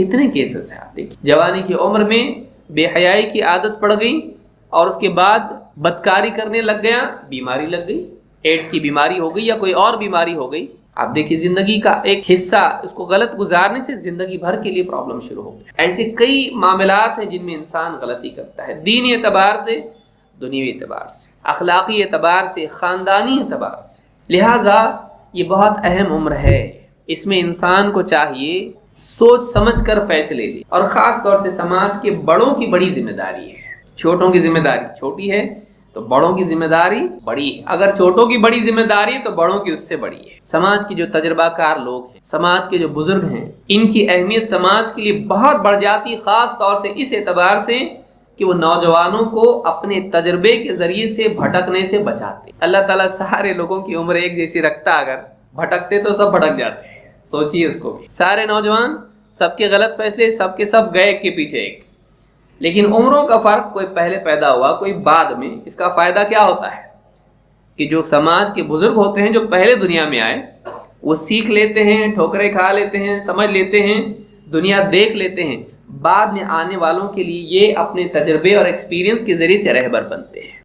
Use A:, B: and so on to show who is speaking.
A: کتنے کیسز ہیں آپ دیکھیں، جوانی کی عمر میں بے حیائی کی عادت پڑ گئی اور اس کے بعد بدکاری کرنے لگ گیا، بیماری لگ گئی، ایڈز کی بیماری ہو گئی یا کوئی اور بیماری ہو گئی. آپ دیکھیے زندگی کا ایک حصہ اس کو غلط گزارنے سے زندگی بھر کے لیے پرابلم شروع ہو گئی. ایسے کئی معاملات ہیں جن میں انسان غلطی کرتا ہے، دینی اعتبار سے، دنیوی اعتبار سے، اخلاقی اعتبار سے، خاندانی اعتبار سے. لہٰذا یہ بہت اہم عمر ہے، اس میں انسان کو چاہیے سوچ سمجھ کر فیصلے لے، اور خاص طور سے سماج کے بڑوں کی بڑی ذمہ داری ہے. چھوٹوں کی ذمہ داری چھوٹی ہے تو بڑوں کی ذمہ داری بڑی ہے، اگر چھوٹوں کی بڑی ذمہ داری تو بڑوں کی اس سے بڑی ہے. سماج کے جو تجربہ کار لوگ ہیں، سماج کے جو بزرگ ہیں، ان کی اہمیت سماج کے لیے بہت بڑھ جاتی، خاص طور سے اس اعتبار سے کہ وہ نوجوانوں کو اپنے تجربے کے ذریعے سے بھٹکنے سے بچاتے. اللہ تعالیٰ سارے لوگوں کی عمر ایک جیسی رکھتا، اگر بھٹکتے تو سب بھٹک جاتے ہیں. سوچیے اس کو بھی، سارے نوجوان، سب کے غلط فیصلے، سب کے سب گئے ایک کے پیچھے ایک، لیکن عمروں کا فرق، کوئی پہلے پیدا ہوا کوئی بعد میں. اس کا فائدہ کیا ہوتا ہے کہ جو سماج کے بزرگ ہوتے ہیں، جو پہلے دنیا میں آئے، وہ سیکھ لیتے ہیں، ٹھوکریں کھا لیتے ہیں، سمجھ لیتے ہیں، دنیا دیکھ لیتے ہیں. بعد میں آنے والوں کے لیے یہ اپنے تجربے اور ایکسپیرینس کے ذریعے سے رہبر بنتے ہیں.